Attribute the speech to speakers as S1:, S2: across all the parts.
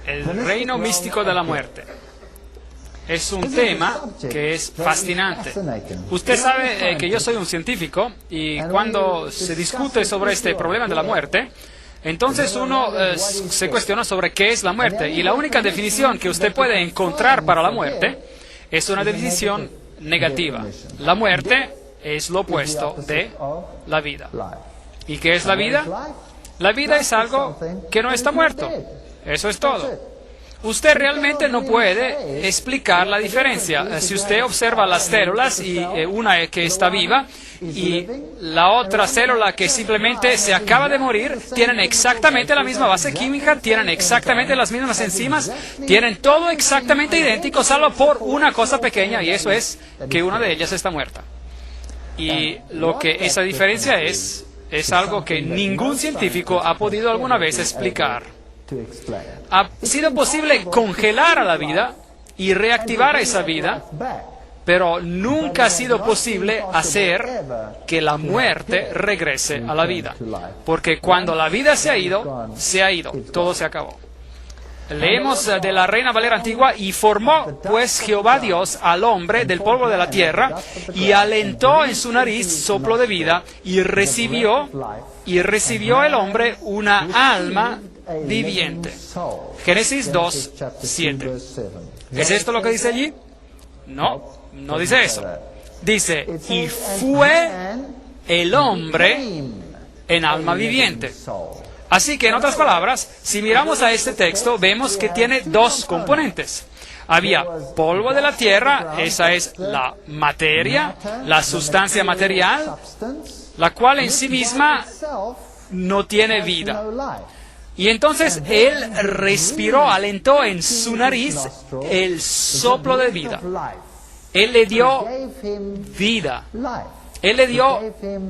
S1: El reino místico de la muerte. Es un tema que es fascinante. Usted sabe que yo soy un científico y cuando se discute sobre este problema de la muerte, entonces uno se cuestiona sobre qué es la muerte. Y la única definición que usted puede encontrar para la muerte es una definición negativa. La muerte es lo opuesto de la vida. ¿Y qué es la vida? La vida es algo que no está muerto. Eso es todo. Usted realmente no puede explicar la diferencia. Si usted observa las células, y una que está viva y la otra célula que simplemente se acaba de morir, tienen exactamente la misma base química, tienen exactamente las mismas enzimas, tienen todo exactamente idéntico, salvo por una cosa pequeña, y eso es que una de ellas está muerta. Y lo que esa diferencia es algo que ningún científico ha podido alguna vez explicar. Ha sido posible congelar a la vida y reactivar esa vida, pero nunca ha sido posible hacer que la muerte regrese a la vida. Porque cuando la vida se ha ido, todo se acabó. Leemos de la Reina Valera Antigua: y formó pues Jehová Dios al hombre del polvo de la tierra, y alentó en su nariz soplo de vida, y recibió el hombre una alma viviente. Génesis 2:7. ¿Es esto lo que dice allí? No, no dice eso. Dice: y fue el hombre en alma viviente. Así que, en otras palabras, si miramos a este texto, vemos que tiene dos componentes. Había polvo de la tierra, esa es la materia, la sustancia material, la cual en sí misma no tiene vida. Y entonces Él respiró, alentó en su nariz el soplo de vida. Él le dio vida. Él le dio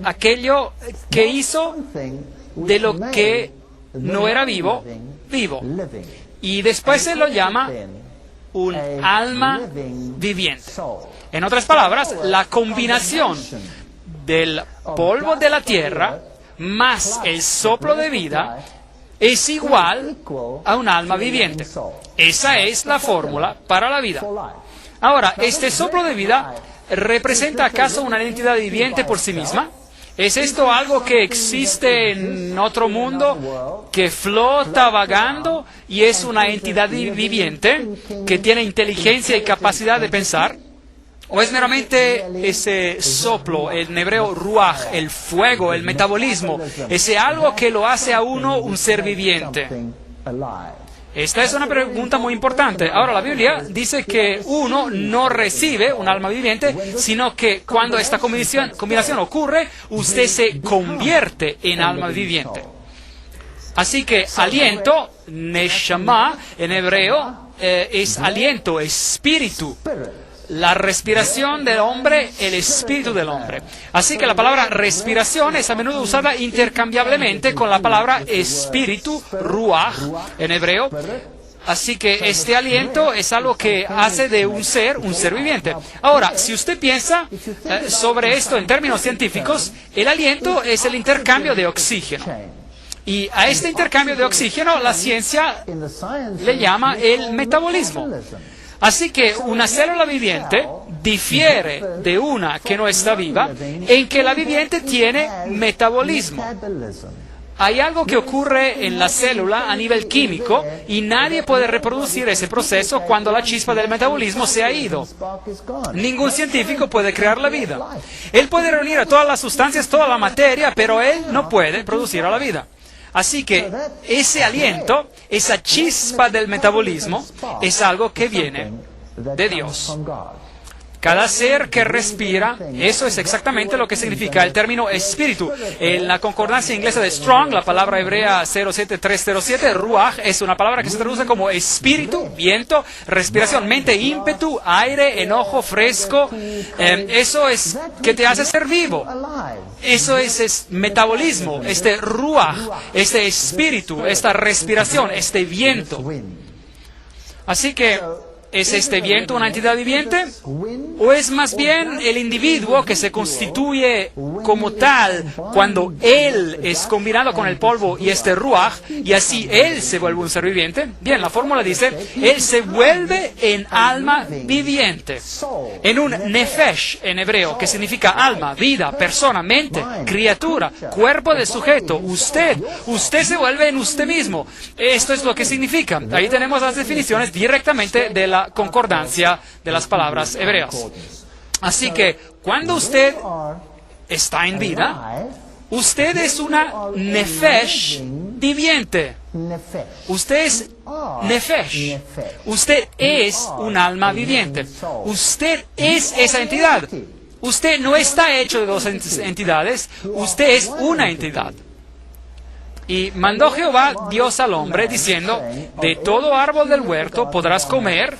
S1: aquello que hizo de lo que no era vivo, vivo. Y después se lo llama un alma viviente. En otras palabras, la combinación del polvo de la tierra más el soplo de vida es igual a un alma viviente. Esa es la fórmula para la vida. Ahora, ¿este soplo de vida representa acaso una entidad viviente por sí misma? ¿Es esto algo que existe en otro mundo, que flota vagando y es una entidad viviente, que tiene inteligencia y capacidad de pensar? ¿O es meramente ese soplo, en hebreo ruaj, el fuego, el metabolismo, ese algo que lo hace a uno un ser viviente? Esta es una pregunta muy importante. Ahora, la Biblia dice que uno no recibe un alma viviente, sino que cuando esta combinación ocurre, usted se convierte en alma viviente. Así que aliento, neshama, en hebreo, es aliento, espíritu. La respiración del hombre, el espíritu del hombre. Así que la palabra respiración es a menudo usada intercambiablemente con la palabra espíritu, ruach, en hebreo. Así que este aliento es algo que hace de un ser viviente. Ahora, si usted piensa sobre esto en términos científicos, el aliento es el intercambio de oxígeno. Y a este intercambio de oxígeno la ciencia le llama el metabolismo. Así que una célula viviente difiere de una que no está viva en que la viviente tiene metabolismo. Hay algo que ocurre en la célula a nivel químico y nadie puede reproducir ese proceso cuando la chispa del metabolismo se ha ido. Ningún científico puede crear la vida. Él puede reunir a todas las sustancias, toda la materia, pero él no puede producir a la vida. Así que ese aliento, esa chispa del metabolismo, es algo que viene de Dios. Cada ser que respira, eso es exactamente lo que significa el término espíritu. En la concordancia inglesa de Strong, la palabra hebrea 07307, ruach, es una palabra que se traduce como espíritu, viento, respiración, mente, ímpetu, aire, enojo, fresco. Eso es que te hace ser vivo. Eso es metabolismo, este ruach, este espíritu, esta respiración, este viento. Así que ¿Es este viento una entidad viviente? ¿O es más bien el individuo que se constituye como tal cuando él es combinado con el polvo y este ruaj, y así él se vuelve un ser viviente? Bien, la fórmula dice, él se vuelve en alma viviente, en un nefesh en hebreo, que significa alma, vida, persona, mente, criatura, cuerpo del sujeto. Usted se vuelve en usted mismo. Esto es lo que significa. Ahí tenemos las definiciones directamente de la concordancia de las palabras hebreas. Así que cuando usted está en vida, usted es una nefesh viviente. Usted es nefesh. Usted es un alma viviente. Usted es esa entidad. Usted no está hecho de dos entidades. Usted es una entidad. Y mandó Jehová Dios al hombre, diciendo, de todo árbol del huerto podrás comer,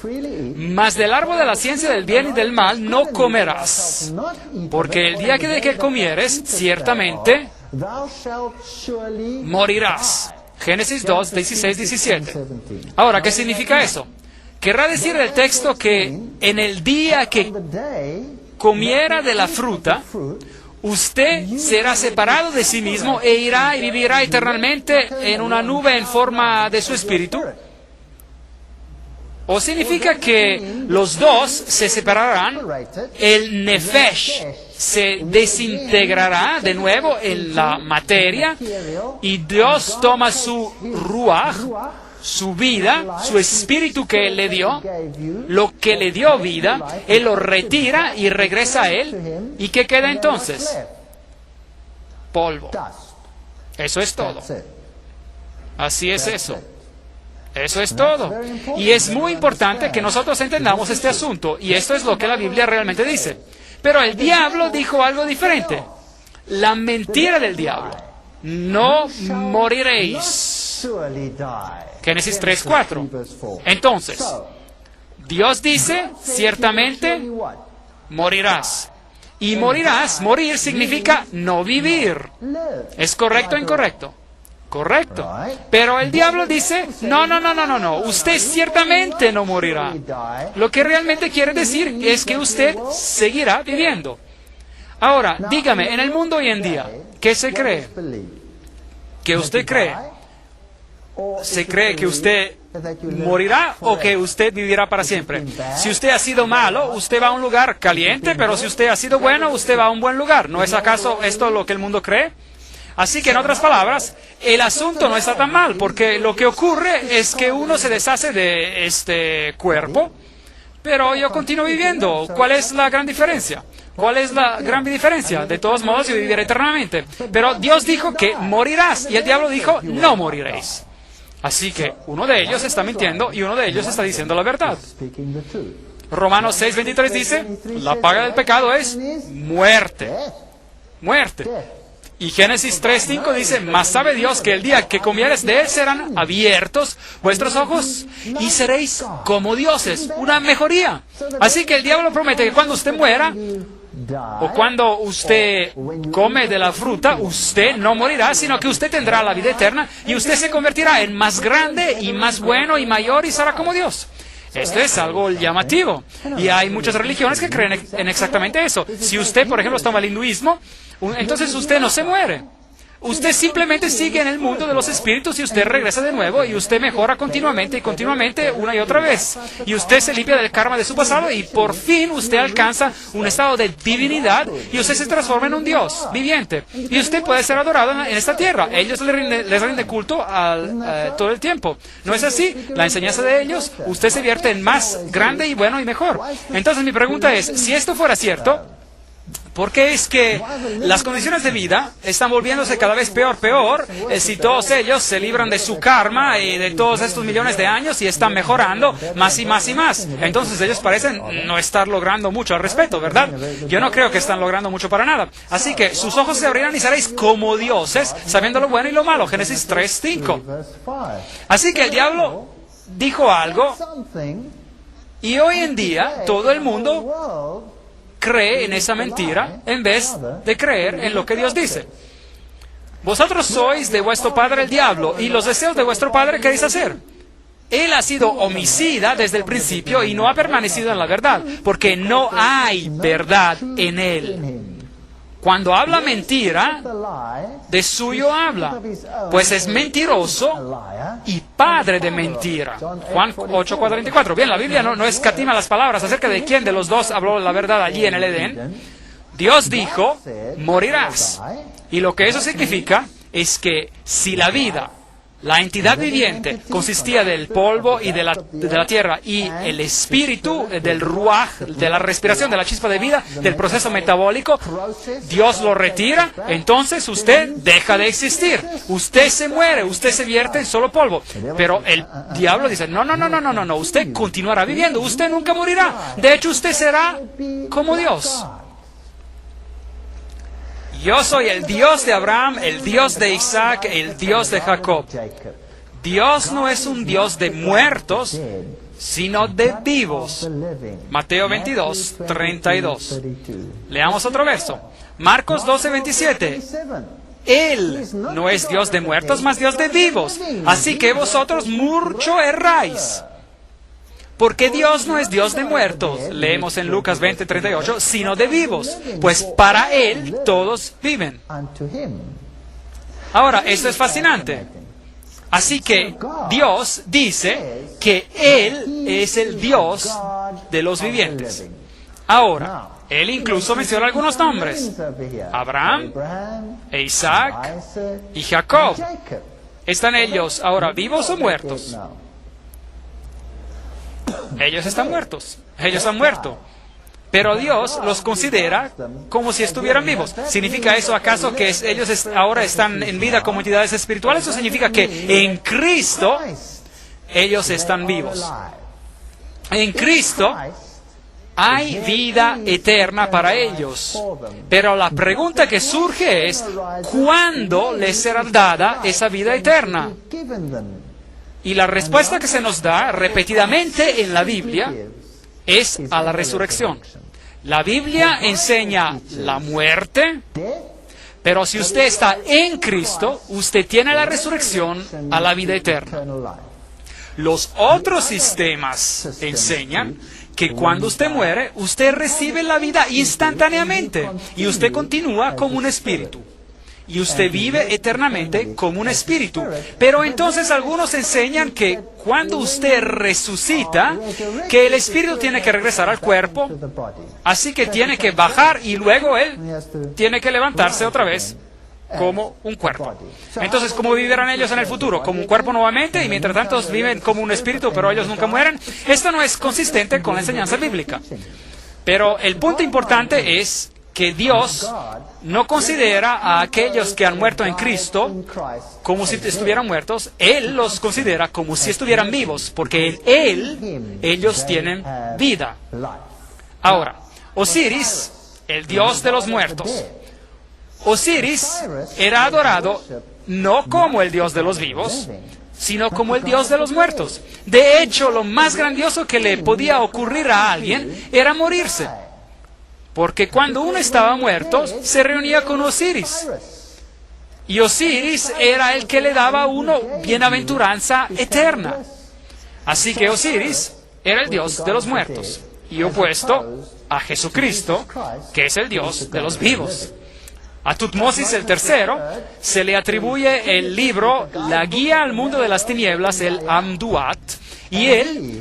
S1: mas del árbol de la ciencia del bien y del mal no comerás, porque el día de que comieres, ciertamente morirás. Génesis 2, 16, 17. Ahora, ¿qué significa eso? Querrá decir el texto que en el día que comiera de la fruta, usted será separado de sí mismo e irá y vivirá eternamente en una nube en forma de su espíritu. ¿O significa que los dos se separarán? El nefesh se desintegrará de nuevo en la materia y Dios toma su ruaj, su vida, su espíritu que Él le dio, lo que le dio vida, Él lo retira y regresa a Él. ¿Y qué queda entonces? Polvo. Eso es todo. Así es eso. Eso es todo. Y es muy importante que nosotros entendamos este asunto. Y esto es lo que la Biblia realmente dice. Pero el diablo dijo algo diferente. La mentira del diablo. No moriréis. Génesis 3:4. Entonces, Dios dice, ciertamente morirás. Y morirás, morir significa no vivir. ¿Es correcto o incorrecto? Correcto. Pero el diablo dice, no, usted ciertamente no morirá. Lo que realmente quiere decir es que usted seguirá viviendo. Ahora, dígame, en el mundo hoy en día, ¿qué se cree? ¿Qué usted cree? ¿Se cree que usted morirá o que usted vivirá para siempre? Si usted ha sido malo, usted va a un lugar caliente, pero si usted ha sido bueno, usted va a un buen lugar. ¿No es acaso esto lo que el mundo cree? Así que, en otras palabras, el asunto no está tan mal, porque lo que ocurre es que uno se deshace de este cuerpo, pero yo continúo viviendo. ¿Cuál es la gran diferencia? ¿Cuál es la gran diferencia? De todos modos, yo viviré eternamente. Pero Dios dijo que morirás, y el diablo dijo, no moriréis. Así que uno de ellos está mintiendo y uno de ellos está diciendo la verdad. Romanos 6:23 dice, la paga del pecado es muerte. Muerte. Y Génesis 3:5 dice, mas sabe Dios que el día que comieres de él serán abiertos vuestros ojos y seréis como dioses. Una mejoría. Así que el diablo promete que cuando usted muera, o cuando usted come de la fruta, usted no morirá, sino que usted tendrá la vida eterna y usted se convertirá en más grande y más bueno y mayor y será como Dios. Esto es algo llamativo. Y hay muchas religiones que creen en exactamente eso. Si usted, por ejemplo, toma el hinduismo, entonces usted no se muere. Usted simplemente sigue en el mundo de los espíritus y usted regresa de nuevo y usted mejora continuamente y continuamente una y otra vez. Y usted se limpia del karma de su pasado y por fin usted alcanza un estado de divinidad y usted se transforma en un Dios viviente. Y usted puede ser adorado en esta tierra. Ellos les rinden culto todo el tiempo. ¿No es así? La enseñanza de ellos, usted se vierte en más grande y bueno y mejor. Entonces mi pregunta es, si esto fuera cierto, ¿por qué es que las condiciones de vida están volviéndose cada vez peor? Si todos ellos se libran de su karma y de todos estos millones de años y están mejorando más y más y más. Entonces ellos parecen no estar logrando mucho al respecto, ¿verdad? Yo no creo que están logrando mucho para nada. Así que sus ojos se abrirán y seréis como dioses, sabiendo lo bueno y lo malo. Génesis 3:5. Así que el diablo dijo algo y hoy en día todo el mundo cree en esa mentira en vez de creer en lo que Dios dice. Vosotros sois de vuestro padre el diablo y los deseos de vuestro padre queréis hacer. Él ha sido homicida desde el principio y no ha permanecido en la verdad, porque no hay verdad en él. Cuando habla mentira, de suyo habla, pues es mentiroso y padre de mentira. Juan 8:44. Bien, la Biblia no escatima las palabras acerca de quién de los dos habló la verdad allí en el Edén. Dios dijo, morirás. Y lo que eso significa es que si la vida, la entidad viviente, consistía del polvo y de la tierra, y el espíritu del ruaj, de la respiración, de la chispa de vida, del proceso metabólico, Dios lo retira, entonces usted deja de existir. Usted se muere, usted se vierte en solo polvo. Pero el diablo dice, no, usted continuará viviendo, usted nunca morirá. De hecho, usted será como Dios. Yo soy el Dios de Abraham, el Dios de Isaac, el Dios de Jacob. Dios no es un Dios de muertos, sino de vivos. Mateo 22:32. Leamos otro verso. Marcos 12:27. Él no es Dios de muertos, mas Dios de vivos. Así que vosotros mucho erráis. Porque Dios no es Dios de muertos, leemos en Lucas 20:38, sino de vivos, pues para Él todos viven. Ahora, esto es fascinante. Así que Dios dice que Él es el Dios de los vivientes. Ahora, Él incluso menciona algunos nombres: Abraham, e Isaac y Jacob. ¿Están ellos ahora vivos o muertos? Ellos están muertos. Ellos han muerto. Pero Dios los considera como si estuvieran vivos. ¿Significa eso acaso que ellos ahora están en vida como entidades espirituales? ¿O significa que en Cristo ellos están vivos? En Cristo hay vida eterna para ellos. Pero la pregunta que surge es, ¿cuándo les será dada esa vida eterna? Y la respuesta que se nos da repetidamente en la Biblia es a la resurrección. La Biblia enseña la muerte, pero si usted está en Cristo, usted tiene la resurrección a la vida eterna. Los otros sistemas enseñan que cuando usted muere, usted recibe la vida instantáneamente y usted continúa como un espíritu. Y usted vive eternamente como un espíritu. Pero entonces algunos enseñan que cuando usted resucita, que el espíritu tiene que regresar al cuerpo, así que tiene que bajar y luego él tiene que levantarse otra vez como un cuerpo. Entonces, ¿cómo vivirán ellos en el futuro? Como un cuerpo nuevamente, y mientras tanto viven como un espíritu, pero ellos nunca mueren. Esto no es consistente con la enseñanza bíblica. Pero el punto importante es que Dios no considera a aquellos que han muerto en Cristo como si estuvieran muertos. Él los considera como si estuvieran vivos, porque en Él ellos tienen vida. Ahora, Osiris, el dios de los muertos. Osiris era adorado no como el dios de los vivos, sino como el dios de los muertos. De hecho, lo más grandioso que le podía ocurrir a alguien era morirse. Porque cuando uno estaba muerto, se reunía con Osiris. Y Osiris era el que le daba a uno bienaventuranza eterna. Así que Osiris era el dios de los muertos, y opuesto a Jesucristo, que es el dios de los vivos. A Tutmosis el tercero se le atribuye el libro La Guía al Mundo de las Tinieblas, el Amduat, y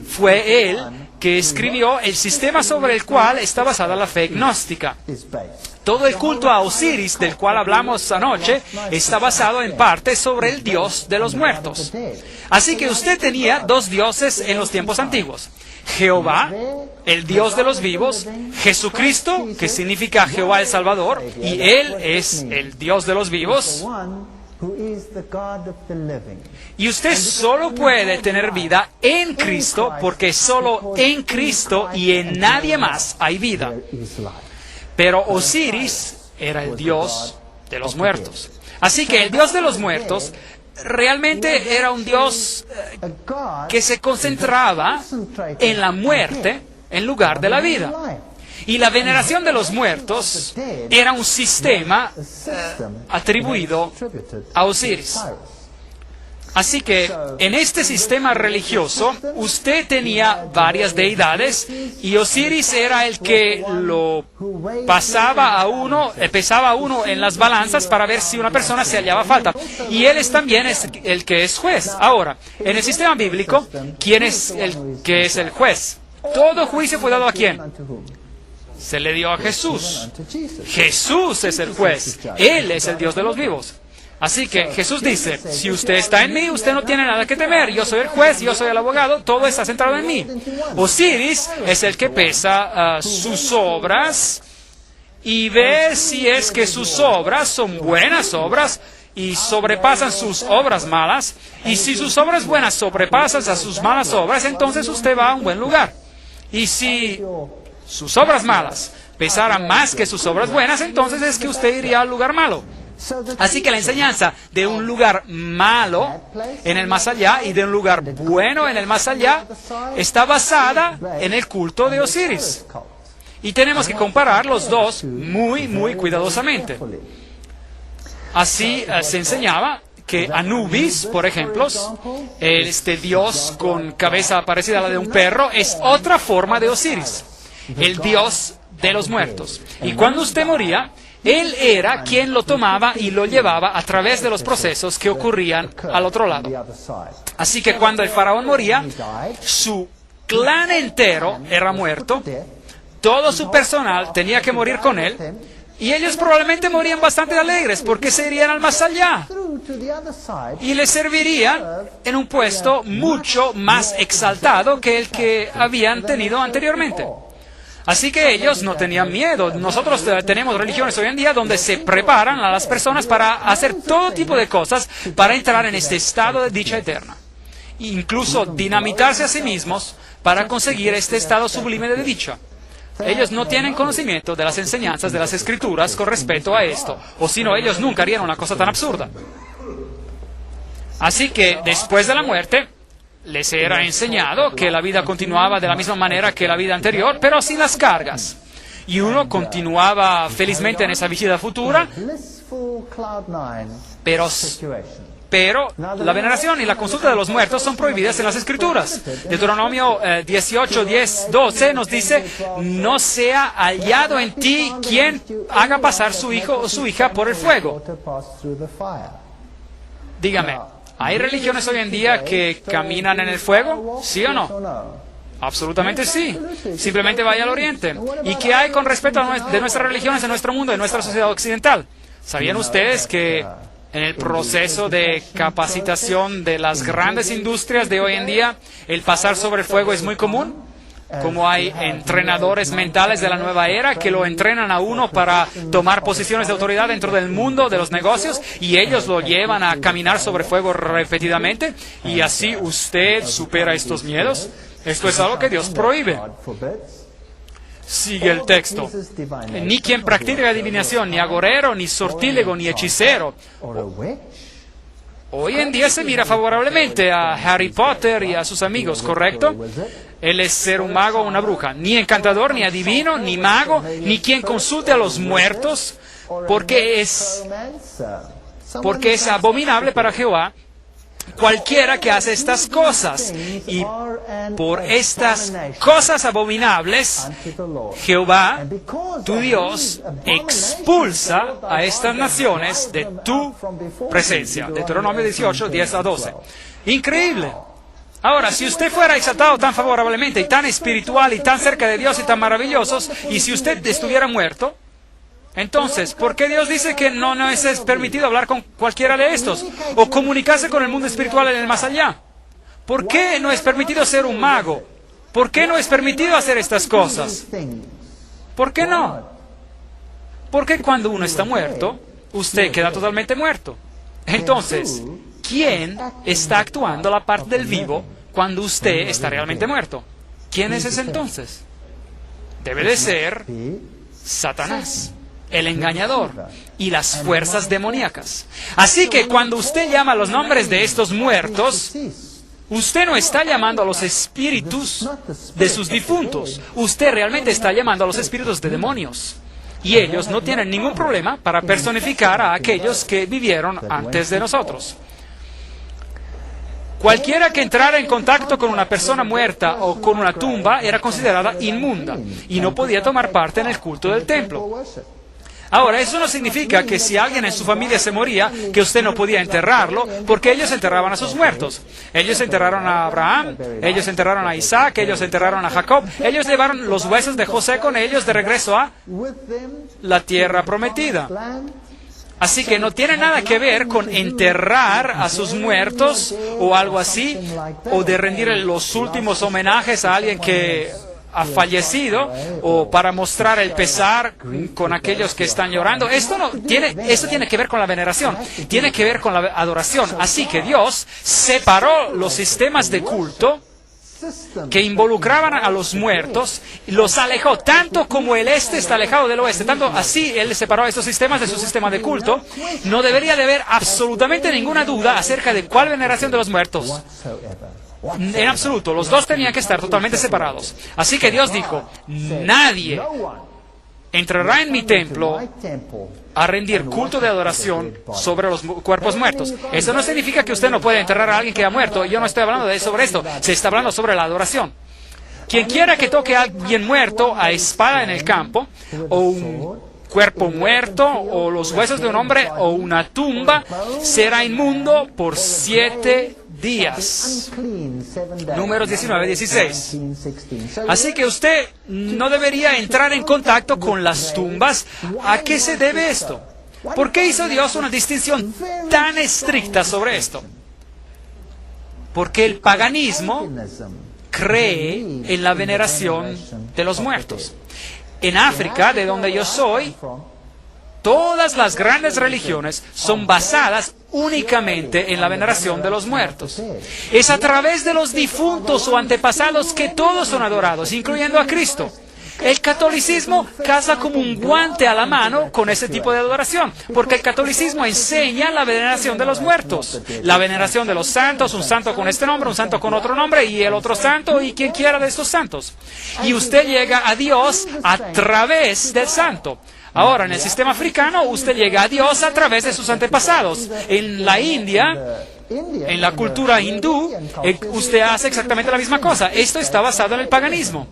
S1: fue él que escribió el sistema sobre el cual está basada la fe gnóstica. Todo el culto a Osiris, del cual hablamos anoche, está basado en parte sobre el dios de los muertos. Así que usted tenía dos dioses en los tiempos antiguos: Jehová, el Dios de los vivos; Jesucristo, que significa Jehová el Salvador, y Él es el Dios de los vivos. Y usted solo puede tener vida en Cristo, porque solo en Cristo y en nadie más hay vida. Pero Osiris era el Dios de los muertos. Así que el Dios de los muertos realmente era un Dios que se concentraba en la muerte en lugar de la vida. Y la veneración de los muertos era un sistema atribuido a Osiris. Así que en este sistema religioso usted tenía varias deidades y Osiris era el que lo pesaba a uno en las balanzas para ver si una persona se hallaba falta. Y él también es el que es juez. Ahora, en el sistema bíblico, ¿quién es el que es el juez? Todo juicio fue dado ¿a quién? Se le dio a Jesús. Jesús es el juez. Él es el Dios de los vivos. Así que Jesús dice, si usted está en mí, usted no tiene nada que temer. Yo soy el juez, yo soy el abogado, todo está centrado en mí. Osiris es el que pesa sus obras y ve si es que sus obras son buenas obras y sobrepasan sus obras malas. Y si sus obras buenas sobrepasan a sus malas obras, entonces usted va a un buen lugar. Y si sus obras malas pesaran más que sus obras buenas, entonces es que usted iría al lugar malo. Así que la enseñanza de un lugar malo en el más allá y de un lugar bueno en el más allá está basada en el culto de Osiris. Y tenemos que comparar los dos muy, muy cuidadosamente. Así se enseñaba que Anubis, por ejemplo, este dios con cabeza parecida a la de un perro, es otra forma de Osiris, el dios de los muertos. Y cuando usted moría, él era quien lo tomaba y lo llevaba a través de los procesos que ocurrían al otro lado. Así que cuando el faraón moría, su clan entero era muerto, todo su personal tenía que morir con él, y ellos probablemente morían bastante alegres porque se irían al más allá y les servirían en un puesto mucho más exaltado que el que habían tenido anteriormente. Así que ellos no tenían miedo. Nosotros tenemos religiones hoy en día donde se preparan a las personas para hacer todo tipo de cosas para entrar en este estado de dicha eterna. Incluso dinamitarse a sí mismos para conseguir este estado sublime de dicha. Ellos no tienen conocimiento de las enseñanzas de las Escrituras con respecto a esto, o si no, ellos nunca harían una cosa tan absurda. Así que después de la muerte, les era enseñado que la vida continuaba de la misma manera que la vida anterior, pero sin las cargas. Y uno continuaba felizmente en esa vida futura, pero la veneración y la consulta de los muertos son prohibidas en las Escrituras. Deuteronomio 18, 10, 12 nos dice, no sea hallado en ti quien haga pasar su hijo o su hija por el fuego. Dígame, ¿hay religiones hoy en día que caminan en el fuego? ¿Sí o no? Absolutamente sí. Simplemente vaya al Oriente. ¿Y qué hay con respecto de nuestras religiones en nuestro mundo, en nuestra sociedad occidental? ¿Sabían ustedes que en el proceso de capacitación de las grandes industrias de hoy en día, el pasar sobre el fuego es muy común? Como hay entrenadores mentales de la nueva era que lo entrenan a uno para tomar posiciones de autoridad dentro del mundo de los negocios y ellos lo llevan a caminar sobre fuego repetidamente y así usted supera estos miedos. Esto es algo que Dios prohíbe. Sigue el texto. Ni quien practique adivinación, ni agorero, ni sortílego, ni hechicero. Hoy en día se mira favorablemente a Harry Potter y a sus amigos, ¿correcto? Él es ser un mago o una bruja. Ni encantador, ni adivino, ni mago, ni quien consulte a los muertos, porque es abominable para Jehová cualquiera que hace estas cosas. Y por estas cosas abominables, Jehová, tu Dios, expulsa a estas naciones de tu presencia. Deuteronomio 18, 10 a 12. Increíble. Ahora, si usted fuera exaltado tan favorablemente y tan espiritual y tan cerca de Dios y tan maravillosos, y si usted estuviera muerto, entonces, ¿por qué Dios dice que no es permitido hablar con cualquiera de estos? O comunicarse con el mundo espiritual en el más allá. ¿Por qué no es permitido ser un mago? ¿Por qué no es permitido hacer estas cosas? ¿Por qué no? Porque cuando uno está muerto, usted queda totalmente muerto. Entonces, ¿quién está actuando la parte del vivo cuando usted está realmente muerto? ¿Quién es ese entonces? Debe de ser Satanás, el engañador y las fuerzas demoníacas. Así que cuando usted llama los nombres de estos muertos, usted no está llamando a los espíritus de sus difuntos. Usted realmente está llamando a los espíritus de demonios. Y ellos no tienen ningún problema para personificar a aquellos que vivieron antes de nosotros. Cualquiera que entrara en contacto con una persona muerta o con una tumba era considerada inmunda y no podía tomar parte en el culto del templo. Ahora, eso no significa que si alguien en su familia se moría, que usted no podía enterrarlo, porque ellos enterraban a sus muertos. Ellos enterraron a Abraham, ellos enterraron a Isaac, ellos enterraron a Jacob, ellos llevaron los huesos de José con ellos de regreso a la tierra prometida. Así que no tiene nada que ver con enterrar a sus muertos o algo así, o de rendir los últimos homenajes a alguien que ha fallecido, o para mostrar el pesar con aquellos que están llorando. Esto tiene que ver con la veneración, tiene que ver con la adoración. Así que Dios separó los sistemas de culto que involucraban a los muertos, y los alejó, tanto como el este está alejado del oeste, tanto así Él separó estos sistemas de su sistema de culto. No debería de haber absolutamente ninguna duda acerca de cuál veneración de los muertos. En absoluto, los dos tenían que estar totalmente separados. Así que Dios dijo, nadie entrará en mi templo a rendir culto de adoración sobre los cuerpos muertos. Eso no significa que usted no puede enterrar a alguien que ha muerto. Yo no estoy hablando sobre esto. Se está hablando sobre la adoración. Quien quiera que toque a alguien muerto a espada en el campo, o un cuerpo muerto, o los huesos de un hombre, o una tumba, será inmundo por 7 días. Números 19, 16. Así que usted no debería entrar en contacto con las tumbas. ¿A qué se debe esto? ¿Por qué hizo Dios una distinción tan estricta sobre esto? Porque el paganismo cree en la veneración de los muertos. En África, de donde yo soy, todas las grandes religiones son basadas únicamente en la veneración de los muertos. Es a través de los difuntos o antepasados que todos son adorados, incluyendo a Cristo. El catolicismo caza como un guante a la mano con ese tipo de adoración, porque el catolicismo enseña la veneración de los muertos, la veneración de los santos, un santo con este nombre, un santo con otro nombre, y el otro santo, y quien quiera de estos santos. Y usted llega a Dios a través del santo. Ahora, en el sistema africano, usted llega a Dios a través de sus antepasados. En la India, en la cultura hindú, usted hace exactamente la misma cosa. Esto está basado en el paganismo.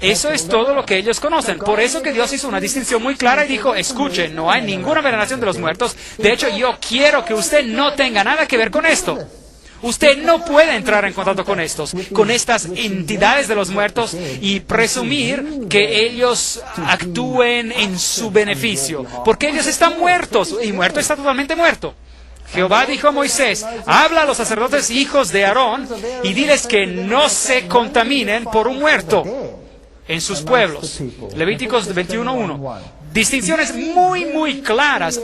S1: Eso es todo lo que ellos conocen. Por eso que Dios hizo una distinción muy clara y dijo, escuchen, no hay ninguna veneración de los muertos. De hecho, yo quiero que usted no tenga nada que ver con esto. Usted no puede entrar en contacto con estas entidades de los muertos y presumir que ellos actúen en su beneficio, porque ellos están muertos, y muerto está totalmente muerto. Jehová dijo a Moisés, habla a los sacerdotes hijos de Aarón y diles que no se contaminen por un muerto en sus pueblos. Levíticos 21:1. Distinciones muy claras,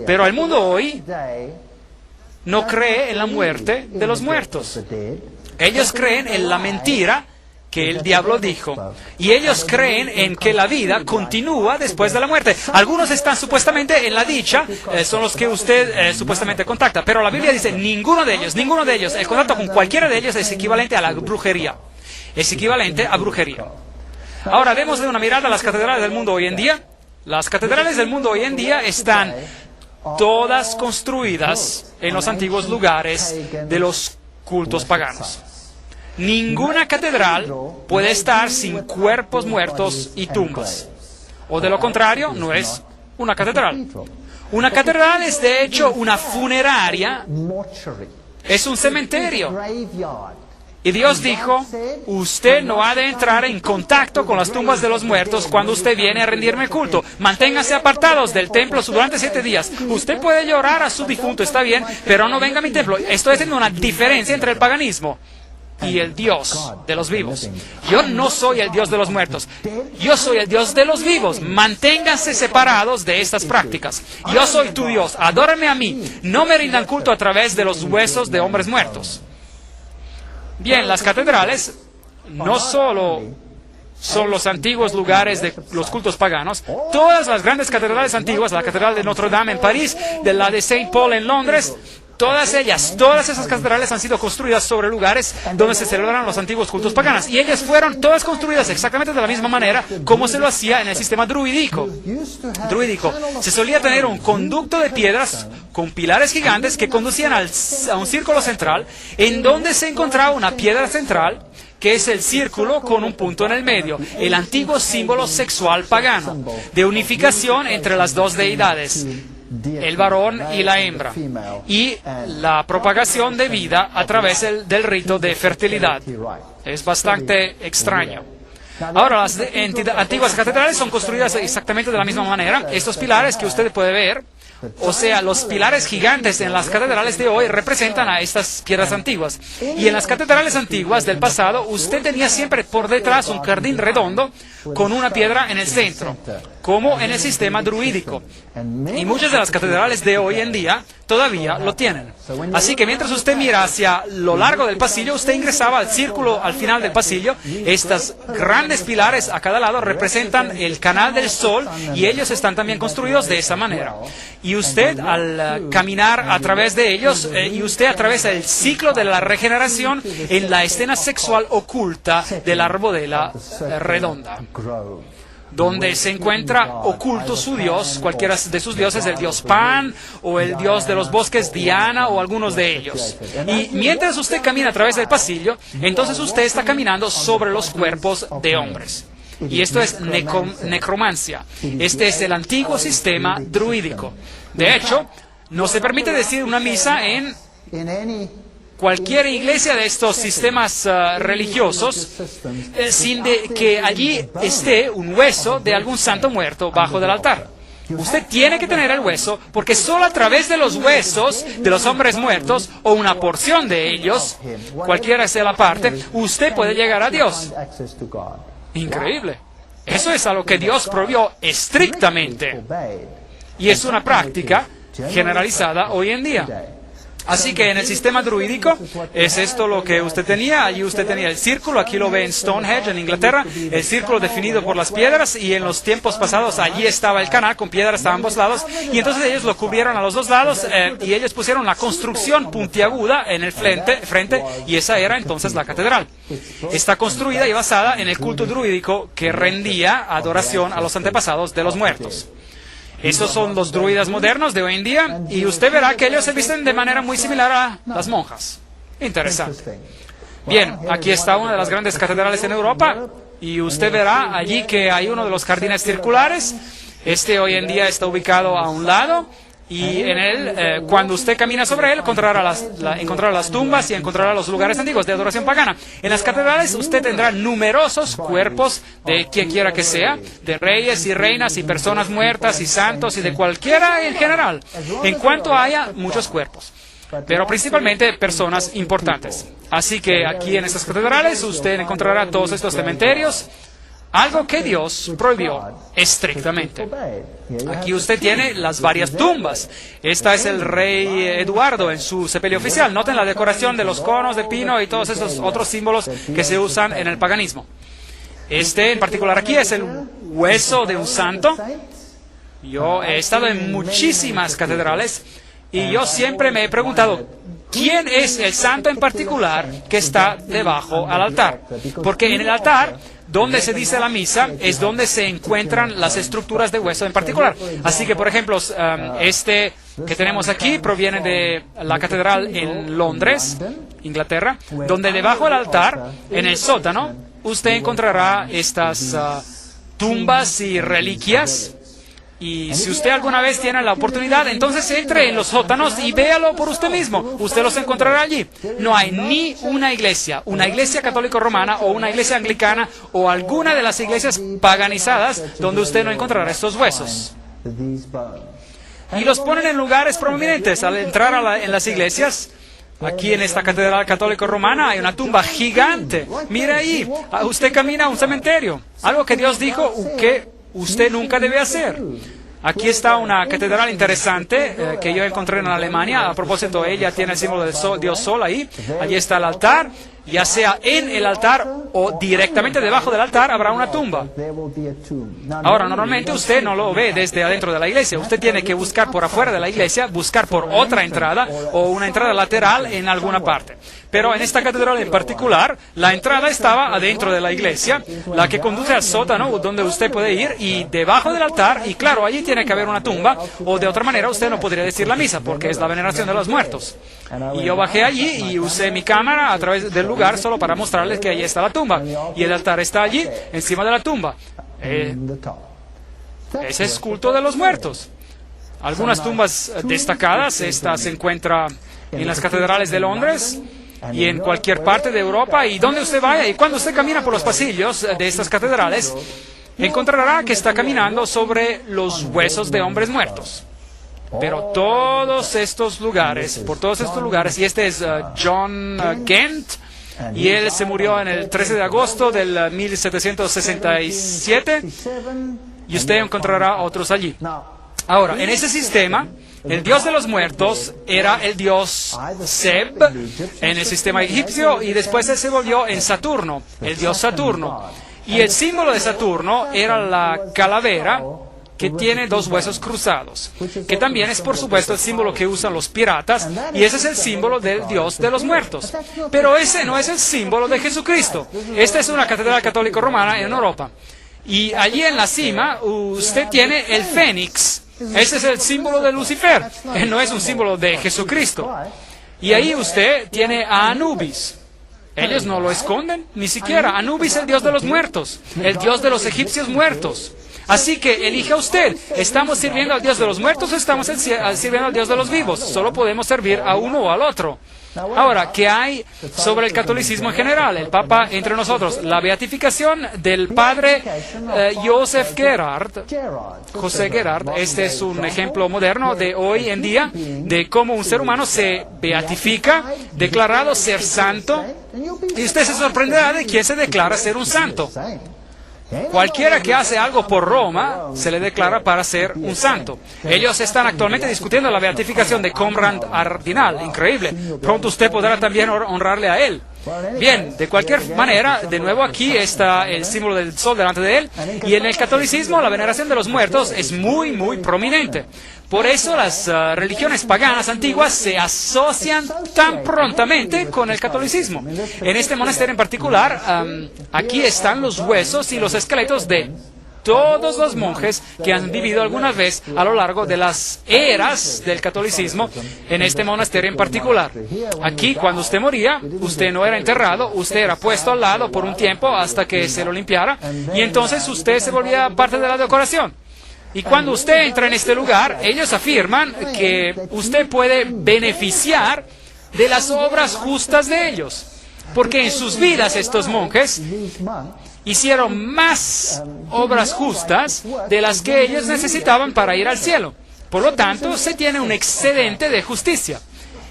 S1: pero el mundo hoy no cree en la muerte de los muertos. Ellos creen en la mentira que el diablo dijo. Y ellos creen en que la vida continúa después de la muerte. Algunos están supuestamente en la dicha, son los que usted supuestamente contacta. Pero la Biblia dice, ninguno de ellos. El contacto con cualquiera de ellos es equivalente a la brujería. Es equivalente a brujería. Ahora, démosle una mirada a las catedrales del mundo hoy en día. Las catedrales del mundo hoy en día están todas construidas en los antiguos lugares de los cultos paganos. Ninguna catedral puede estar sin cuerpos muertos y tumbas. O de lo contrario, no es una catedral. Una catedral es de hecho una funeraria, es un cementerio. Y Dios dijo, usted no ha de entrar en contacto con las tumbas de los muertos cuando usted viene a rendirme culto. Manténgase apartados del templo durante 7 días. Usted puede llorar a su difunto, está bien, pero no venga a mi templo. Estoy haciendo una diferencia entre el paganismo y el Dios de los vivos. Yo no soy el Dios de los muertos. Yo soy el Dios de los vivos. Manténganse separados de estas prácticas. Yo soy tu Dios. Adórenme a mí. No me rindan culto a través de los huesos de hombres muertos. Bien, las catedrales no solo son los antiguos lugares de los cultos paganos. Todas las grandes catedrales antiguas, la Catedral de Notre Dame en París, de la de Saint Paul en Londres, todas esas catedrales han sido construidas sobre lugares donde se celebran los antiguos cultos paganos. Y ellas fueron todas construidas exactamente de la misma manera como se lo hacía en el sistema druídico. Se solía tener un conducto de piedras con pilares gigantes que conducían a un círculo central, en donde se encontraba una piedra central, que es el círculo con un punto en el medio, el antiguo símbolo sexual pagano, de unificación entre las dos deidades, el varón y la hembra, y la propagación de vida a través del rito de fertilidad. Es bastante extraño. Ahora, las antiguas catedrales son construidas exactamente de la misma manera. Estos pilares que usted puede ver, o sea, los pilares gigantes en las catedrales de hoy representan a estas piedras antiguas. Y en las catedrales antiguas del pasado, usted tenía siempre por detrás un jardín redondo con una piedra en el centro, como en el sistema druídico. Y muchas de las catedrales de hoy en día todavía lo tienen. Así que mientras usted mira hacia lo largo del pasillo, usted ingresaba al círculo al final del pasillo. Estos grandes pilares a cada lado representan el canal del sol y ellos están también construidos de esa manera. Y usted al caminar a través de ellos, y usted atraviesa el ciclo de la regeneración en la escena sexual oculta de la arboleda redonda, donde se encuentra oculto su dios, cualquiera de sus dioses, el dios Pan o el dios de los bosques Diana o algunos de ellos. Y mientras usted camina a través del pasillo, entonces usted está caminando sobre los cuerpos de hombres. Y esto es necromancia. Este es el antiguo sistema druídico. De hecho, no se permite decir una misa en cualquier iglesia de estos sistemas religiosos sin que allí esté un hueso de algún santo muerto bajo del altar. Usted tiene que tener el hueso, porque solo a través de los huesos de los hombres muertos, o una porción de ellos, cualquiera sea la parte, usted puede llegar a Dios. Increíble. Eso es algo que Dios prohibió estrictamente. Y es una práctica generalizada hoy en día. Así que en el sistema druídico es esto lo que usted tenía. Allí usted tenía el círculo, aquí lo ve en Stonehenge, en Inglaterra, el círculo definido por las piedras, y en los tiempos pasados allí estaba el canal con piedras a ambos lados, y entonces ellos lo cubrieron a los dos lados y ellos pusieron la construcción puntiaguda en el frente, y esa era entonces la catedral. Está construida y basada en el culto druídico que rendía adoración a los antepasados de los muertos. Estos son los druidas modernos de hoy en día, y usted verá que ellos se visten de manera muy similar a las monjas. Interesante. Bien, aquí está una de las grandes catedrales en Europa, y usted verá allí que hay uno de los jardines circulares. Este hoy en día está ubicado a un lado, y en él, cuando usted camina sobre él, encontrará las tumbas y encontrará los lugares antiguos de adoración pagana. En las catedrales usted tendrá numerosos cuerpos de quien quiera que sea, de reyes y reinas y personas muertas y santos y de cualquiera en general, en cuanto haya muchos cuerpos, pero principalmente personas importantes. Así que aquí en estas catedrales usted encontrará todos estos cementerios, algo que Dios prohibió estrictamente. Aquí usted tiene las varias tumbas. Esta es el rey Eduardo en su sepelio oficial. Noten la decoración de los conos de pino y todos esos otros símbolos que se usan en el paganismo. Este en particular aquí es el hueso de un santo. Yo he estado en muchísimas catedrales y yo siempre me he preguntado, ¿quién es el santo en particular que está debajo al altar? Porque en el altar, donde se dice la misa, es donde se encuentran las estructuras de hueso en particular. Así que, por ejemplo, este que tenemos aquí proviene de la catedral en Londres, Inglaterra, donde debajo del altar, en el sótano, usted encontrará estas tumbas y reliquias. Y si usted alguna vez tiene la oportunidad, entonces entre en los sótanos y véalo por usted mismo. Usted los encontrará allí. No hay ni una iglesia católica romana o una iglesia anglicana o alguna de las iglesias paganizadas donde usted no encontrará estos huesos. Y los ponen en lugares prominentes. Al entrar en las iglesias, aquí en esta catedral católica romana hay una tumba gigante. Mire ahí, usted camina a un cementerio. Algo que Dios dijo que usted nunca debe hacer. Aquí está una catedral interesante que yo encontré en Alemania. A propósito, ella tiene el símbolo del sol, Dios Sol ahí. Allí está el altar. Ya sea en el altar o directamente debajo del altar habrá una tumba. Ahora, normalmente usted no lo ve desde adentro de la iglesia. Usted tiene que buscar por afuera de la iglesia, buscar por otra entrada o una entrada lateral en alguna parte. Pero en esta catedral en particular, la entrada estaba adentro de la iglesia, la que conduce al sótano donde usted puede ir y debajo del altar, y claro, allí tiene que haber una tumba, o de otra manera usted no podría decir la misa, porque es la veneración de los muertos. Y yo bajé allí y usé mi cámara a través del lugar solo para mostrarles que allí está la tumba. Y el altar está allí, encima de la tumba. Ese es culto de los muertos. Algunas tumbas destacadas, esta se encuentra en las catedrales de Londres y en cualquier parte de Europa, y donde usted vaya, y cuando usted camina por los pasillos de estas catedrales, encontrará que está caminando sobre los huesos de hombres muertos. Pero todos estos lugares, por todos estos lugares, y este es John Gent, y él se murió en el 13 de agosto del 1767, y usted encontrará otros allí. Ahora, en ese sistema, el dios de los muertos era el dios Seb en el sistema egipcio, y después él se volvió en Saturno, el dios Saturno. Y el símbolo de Saturno era la calavera, que tiene dos huesos cruzados, que también es por supuesto el símbolo que usan los piratas, y ese es el símbolo del Dios de los muertos. Pero ese no es el símbolo de Jesucristo. Esta es una catedral católica romana en Europa. Y allí en la cima usted tiene el Fénix. Ese es el símbolo de Lucifer. No es un símbolo de Jesucristo. Y ahí usted tiene a Anubis. Ellos no lo esconden, ni siquiera. Anubis es el Dios de los muertos, el Dios de los egipcios muertos. Así que elija usted, ¿estamos sirviendo al Dios de los muertos o estamos sirviendo al Dios de los vivos? Solo podemos servir a uno o al otro. Ahora, ¿qué hay sobre el catolicismo en general? El Papa entre nosotros. La beatificación del padre José Gerard. Este es un ejemplo moderno de hoy en día de cómo un ser humano se beatifica, declarado ser santo, y usted se sorprenderá de quién se declara ser un santo. Cualquiera que hace algo por Roma se le declara para ser un santo. Ellos están actualmente discutiendo la beatificación de Conrad Ardinal. Increíble. Pronto usted podrá también honrarle a él. Bien, de cualquier manera, de nuevo aquí está el símbolo del sol delante de él. Y en el catolicismo la veneración de los muertos es muy, muy prominente. Por eso las religiones paganas antiguas se asocian tan prontamente con el catolicismo. En este monasterio en particular, aquí están los huesos y los esqueletos de todos los monjes que han vivido alguna vez a lo largo de las eras del catolicismo en este monasterio en particular. Aquí, cuando usted moría, usted no era enterrado, usted era puesto al lado por un tiempo hasta que se lo limpiara, y entonces usted se volvía parte de la decoración. Y cuando usted entra en este lugar, ellos afirman que usted puede beneficiar de las obras justas de ellos, porque en sus vidas estos monjes hicieron más obras justas de las que ellos necesitaban para ir al cielo. Por lo tanto, se tiene un excedente de justicia.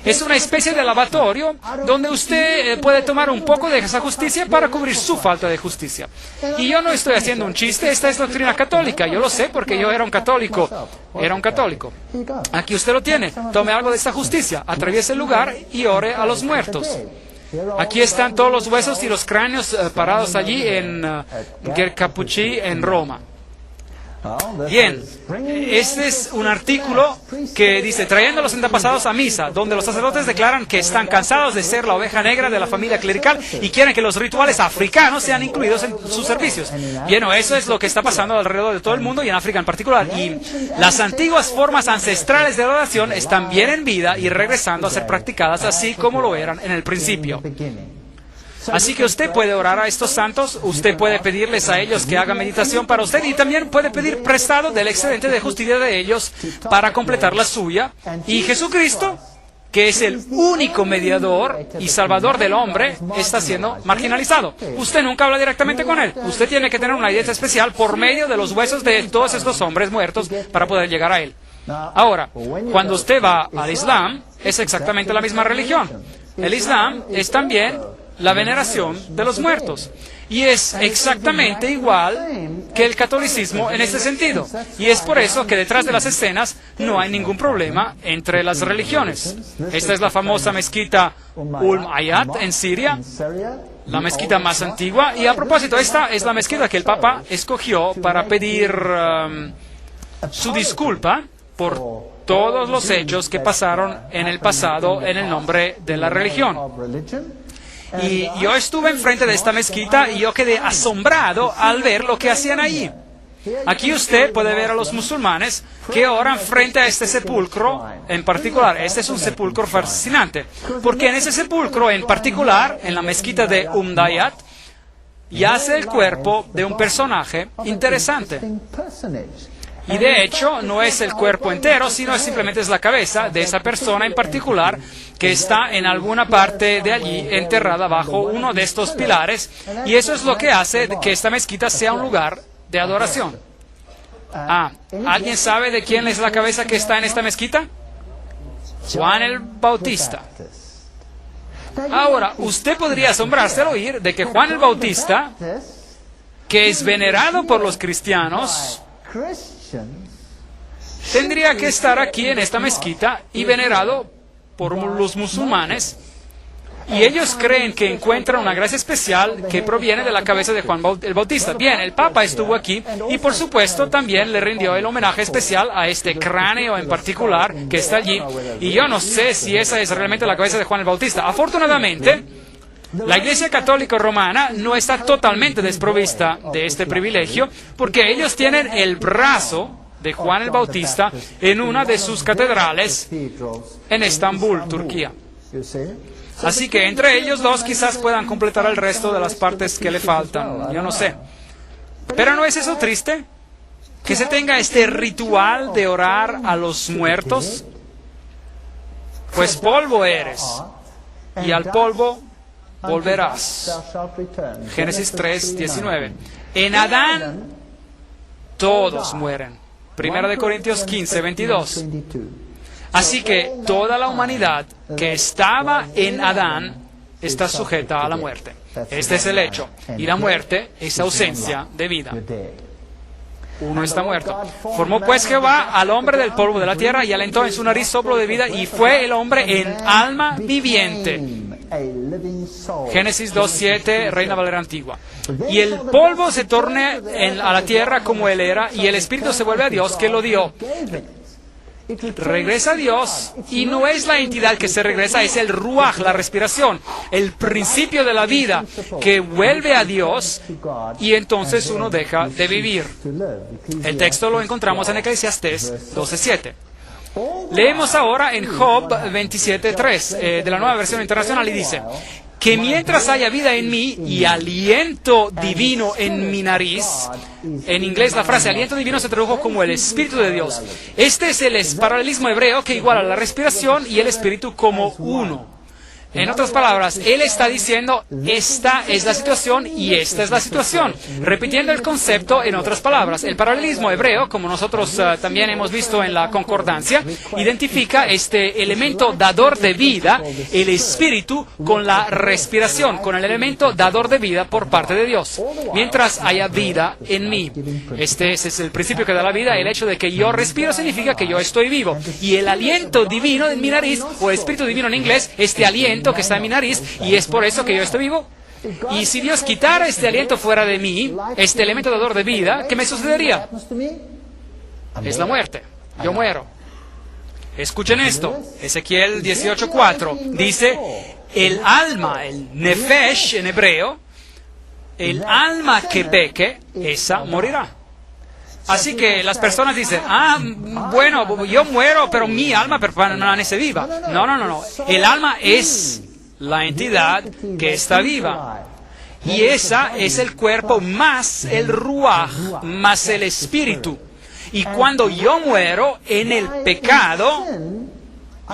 S1: Es una especie de lavatorio donde usted puede tomar un poco de esa justicia para cubrir su falta de justicia. Y yo no estoy haciendo un chiste, esta es doctrina católica. Yo lo sé porque yo era un católico. Aquí usted lo tiene. Tome algo de esta justicia, atraviese el lugar y ore a los muertos. Aquí están todos los huesos y los cráneos parados allí en Ger-Capucci, en Roma. Bien, este es un artículo que dice, trayendo a los antepasados a misa, donde los sacerdotes declaran que están cansados de ser la oveja negra de la familia clerical y quieren que los rituales africanos sean incluidos en sus servicios. Bien, eso es lo que está pasando alrededor de todo el mundo y en África en particular. Y las antiguas formas ancestrales de adoración están bien en vida y regresando a ser practicadas así como lo eran en el principio. Así que usted puede orar a estos santos, usted puede pedirles a ellos que hagan meditación para usted y también puede pedir prestado del excedente de justicia de ellos para completar la suya. Y Jesucristo, que es el único mediador y salvador del hombre, está siendo marginalizado. Usted nunca habla directamente con él. Usted tiene que tener una dieta especial por medio de los huesos de todos estos hombres muertos para poder llegar a él. Ahora, cuando usted va al Islam, es exactamente la misma religión. El Islam es también la veneración de los muertos. Y es exactamente igual que el catolicismo en este sentido. Y es por eso que detrás de las escenas no hay ningún problema entre las religiones. Esta es la famosa mezquita Hayat en Siria, la mezquita más antigua. Y a propósito, esta es la mezquita que el Papa escogió para pedir su disculpa por todos los hechos que pasaron en el pasado en el nombre de la religión. Y yo estuve enfrente de esta mezquita y yo quedé asombrado al ver lo que hacían ahí. Aquí usted puede ver a los musulmanes que oran frente a este sepulcro en particular. Este es un sepulcro fascinante, porque en ese sepulcro en particular, en la mezquita de Hayat, yace el cuerpo de un personaje interesante. Y de hecho, no es el cuerpo entero, sino simplemente es la cabeza de esa persona en particular que está en alguna parte de allí enterrada bajo uno de estos pilares. Y eso es lo que hace que esta mezquita sea un lugar de adoración. ¿Alguien sabe de quién es la cabeza que está en esta mezquita? Juan el Bautista. Ahora, usted podría asombrarse al oír de que Juan el Bautista, que es venerado por los cristianos, tendría que estar aquí en esta mezquita y venerado por los musulmanes, y ellos creen que encuentran una gracia especial que proviene de la cabeza de Juan el Bautista. Bien, el Papa estuvo aquí y por supuesto también le rindió el homenaje especial a este cráneo en particular que está allí, y yo no sé si esa es realmente la cabeza de Juan el Bautista. Afortunadamente, la Iglesia Católica Romana no está totalmente desprovista de este privilegio, porque ellos tienen el brazo de Juan el Bautista en una de sus catedrales en Estambul, Turquía. Así que entre ellos dos quizás puedan completar el resto de las partes que le faltan, yo no sé. Pero ¿no es eso triste? Que se tenga este ritual de orar a los muertos. Pues polvo eres, y al polvo volverás. Génesis 3:19. En Adán todos mueren. 1 Corintios 15:22. Así que toda la humanidad que estaba en Adán está sujeta a la muerte. Este es el hecho. Y la muerte es ausencia de vida. Uno está muerto. Formó pues Jehová al hombre del polvo de la tierra y alentó en su nariz soplo de vida, y fue el hombre en alma viviente. Génesis 2:7, Reina Valera Antigua. Y el polvo se torna a la tierra como él era, y el espíritu se vuelve a Dios que lo dio. Regresa a Dios, y no es la entidad que se regresa, es el ruaj, la respiración, el principio de la vida que vuelve a Dios, y entonces uno deja de vivir. El texto lo encontramos en Eclesiastés 12:7. Leemos ahora en Job 27:3 de la Nueva Versión Internacional, y dice: que mientras haya vida en mí y aliento divino en mi nariz. En inglés la frase aliento divino se tradujo como el Espíritu de Dios. Este es el paralelismo hebreo que iguala la respiración y el Espíritu como uno. En otras palabras, él está diciendo, esta es la situación y esta es la situación. Repitiendo el concepto en otras palabras. El paralelismo hebreo, como nosotros también hemos visto en la concordancia, identifica este elemento dador de vida, el espíritu, con la respiración, con el elemento dador de vida por parte de Dios. Mientras haya vida en mí. Este es el principio que da la vida. El hecho de que yo respiro significa que yo estoy vivo. Y el aliento divino en mi nariz, o espíritu divino en inglés, este aliento que está en mi nariz, y es por eso que yo estoy vivo. Y si Dios quitara este aliento fuera de mí, este elemento dador de vida, ¿qué me sucedería? Es la muerte. Yo muero. Escuchen esto. Ezequiel 18:4 dice, el alma, el nefesh en hebreo, el alma que peque, esa morirá. Así que las personas dicen, bueno, yo muero, pero mi alma permanece viva. No. El alma es la entidad que está viva. Y esa es el cuerpo más el ruaj, más el espíritu. Y cuando yo muero en el pecado,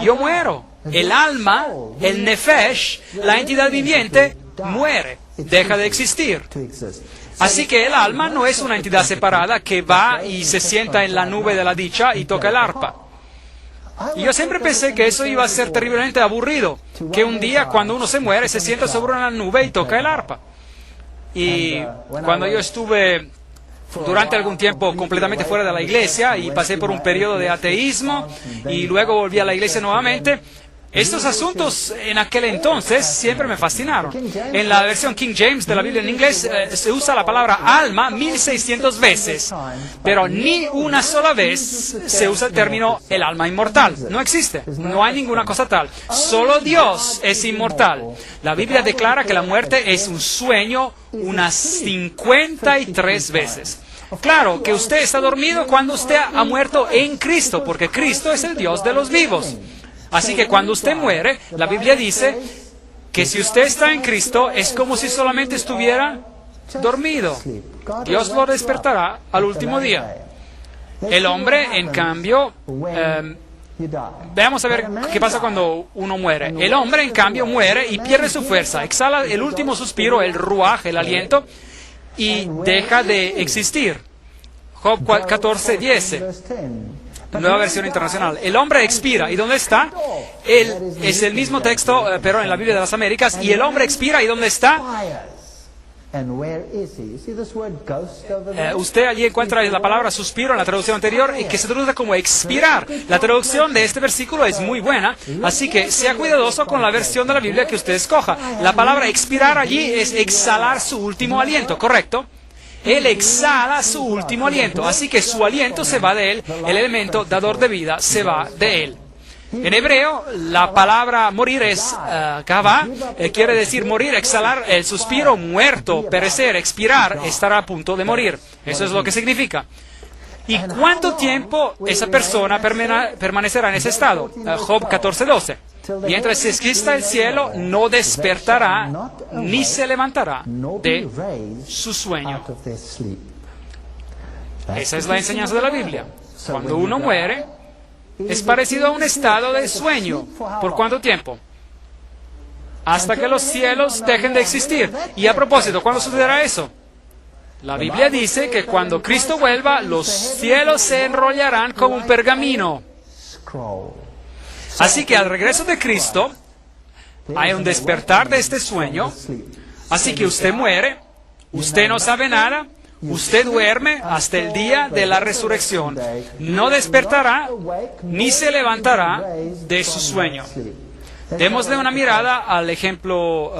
S1: yo muero. El alma, el nefesh, la entidad viviente, muere, deja de existir. Así que el alma no es una entidad separada que va y se sienta en la nube de la dicha y toca el arpa. Y yo siempre pensé que eso iba a ser terriblemente aburrido, que un día cuando uno se muere se sienta sobre una nube y toca el arpa. Y cuando yo estuve durante algún tiempo completamente fuera de la iglesia y pasé por un periodo de ateísmo y luego volví a la iglesia nuevamente, estos asuntos en aquel entonces siempre me fascinaron. En la versión King James de la Biblia en inglés se usa la palabra alma 1600 veces, pero ni una sola vez se usa el término el alma inmortal. No existe, no hay ninguna cosa tal. Solo Dios es inmortal. La Biblia declara que la muerte es un sueño unas 53 veces. Claro que usted está dormido cuando usted ha muerto en Cristo, porque Cristo es el Dios de los vivos. Así que cuando usted muere, la Biblia dice que si usted está en Cristo, es como si solamente estuviera dormido. Dios lo despertará al último día. El hombre, en cambio, veamos a ver qué pasa cuando uno muere. El hombre, en cambio, muere y pierde su fuerza, exhala el último suspiro, el ruaj, el aliento, y deja de existir. Job 14:10. Nueva versión internacional. El hombre expira. ¿Y dónde está? Es el mismo texto, pero en la Biblia de las Américas. Y el hombre expira. ¿Y dónde está? Usted allí encuentra la palabra suspiro en la traducción anterior, que se traduce como expirar. La traducción de este versículo es muy buena, así que sea cuidadoso con la versión de la Biblia que usted escoja. La palabra expirar allí es exhalar su último aliento, ¿correcto? Él exhala su último aliento, así que su aliento se va de él, el elemento dador de vida se va de él. En hebreo, la palabra morir es kavá, quiere decir morir, exhalar, el suspiro, muerto, perecer, expirar, estar a punto de morir. Eso es lo que significa. ¿Y cuánto tiempo esa persona permanecerá en ese estado? Job 14:12. Mientras exista el cielo, no despertará ni se levantará de su sueño. Esa es la enseñanza de la Biblia. Cuando uno muere, es parecido a un estado de sueño. ¿Por cuánto tiempo? Hasta que los cielos dejen de existir. Y a propósito, ¿cuándo sucederá eso? La Biblia dice que cuando Cristo vuelva, los cielos se enrollarán como un pergamino. Así que al regreso de Cristo, hay un despertar de este sueño. Así que usted muere, usted no sabe nada, usted duerme hasta el día de la resurrección. No despertará ni se levantará de su sueño. Démosle una mirada al ejemplo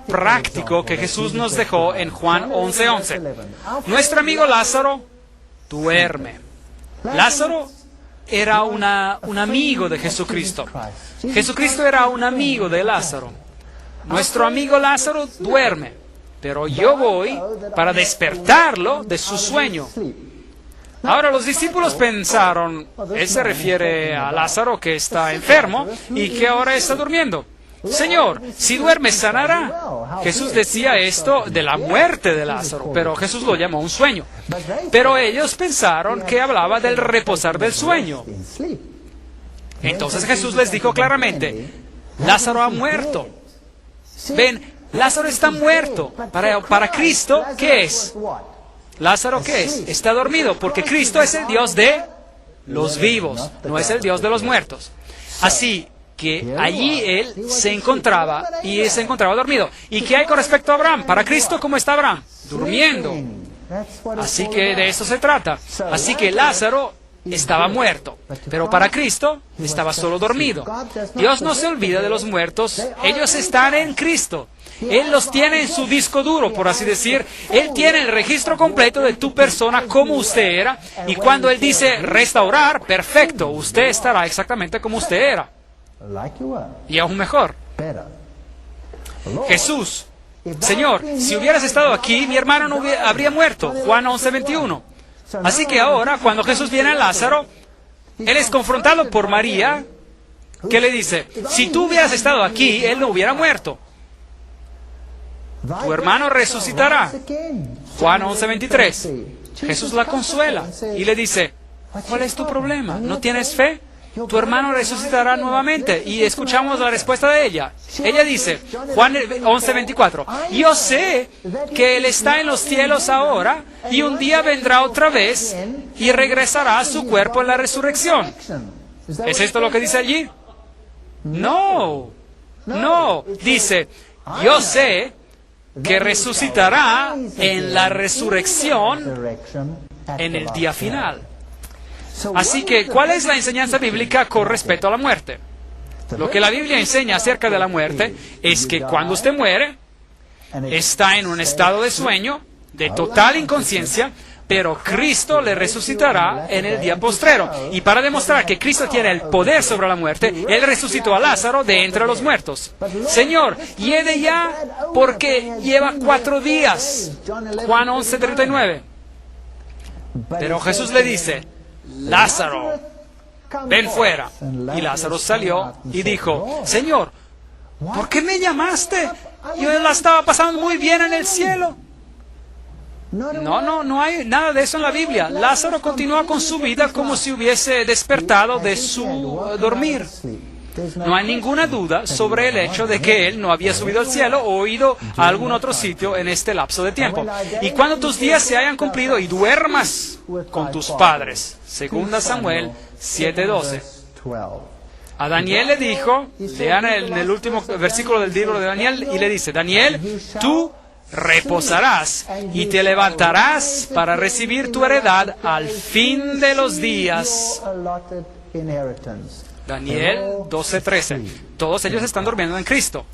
S1: práctico que Jesús nos dejó en Juan 11:11. Nuestro amigo Lázaro duerme. Lázaro era un amigo de Jesucristo. Jesucristo era un amigo de Lázaro. Nuestro amigo Lázaro duerme, pero yo voy para despertarlo de su sueño. Ahora los discípulos pensaron, él se refiere a Lázaro que está enfermo y que ahora está durmiendo. Señor, si duerme sanará. Jesús decía esto de la muerte de Lázaro, pero Jesús lo llamó un sueño. Pero ellos pensaron que hablaba del reposar del sueño. Entonces Jesús les dijo claramente, Lázaro ha muerto. Ven, Lázaro está muerto. Para Cristo, ¿qué es? Lázaro, ¿qué es? Está dormido, porque Cristo es el Dios de los vivos, no es el Dios de los muertos. Así que allí él se encontraba dormido. ¿Y qué hay con respecto a Abraham? Para Cristo, ¿cómo está Abraham? Durmiendo. Así que de eso se trata. Así que Lázaro estaba muerto, pero para Cristo estaba solo dormido. Dios no se olvida de los muertos, ellos están en Cristo. Él los tiene en su disco duro, por así decir. Él tiene el registro completo de tu persona, como usted era, y cuando Él dice restaurar, perfecto, usted estará exactamente como usted era. Y aún mejor. Jesús, Señor, si hubieras estado aquí, mi hermano no habría muerto. Juan 11:21. Así que ahora, cuando Jesús viene a Lázaro, Él es confrontado por María, que le dice, si tú hubieras estado aquí, él no hubiera muerto. Tu hermano resucitará. Juan 11:23. Jesús la consuela y le dice, ¿cuál es tu problema? ¿No tienes fe? Tu hermano resucitará nuevamente. Y escuchamos la respuesta de ella. Ella dice, Juan 11:24, yo sé que Él está en los cielos ahora y un día vendrá otra vez y regresará a su cuerpo en la resurrección. ¿Es esto lo que dice allí? No, no. Dice, yo sé que resucitará en la resurrección en el día final. Así que, ¿cuál es la enseñanza bíblica con respecto a la muerte? Lo que la Biblia enseña acerca de la muerte es que cuando usted muere, está en un estado de sueño, de total inconsciencia, pero Cristo le resucitará en el día postrero. Y para demostrar que Cristo tiene el poder sobre la muerte, Él resucitó a Lázaro de entre los muertos. Señor, hiede ya porque lleva 4 días. Juan 11:39. Pero Jesús le dice, Lázaro, ven fuera. Y Lázaro salió y dijo, Señor, ¿por qué me llamaste? Yo la estaba pasando muy bien en el cielo. No hay nada de eso en la Biblia. Lázaro continúa con su vida como si hubiese despertado de su dormir. No hay ninguna duda sobre el hecho de que él no había subido al cielo o ido a algún otro sitio en este lapso de tiempo. Y cuando tus días se hayan cumplido y duermas con tus padres. 2 Samuel 7:12. A Daniel le dijo, lean en el último versículo del libro de Daniel, y le dice, Daniel, tú reposarás y te levantarás para recibir tu heredad al fin de los días. Daniel 12:13. Todos ellos están durmiendo en Cristo.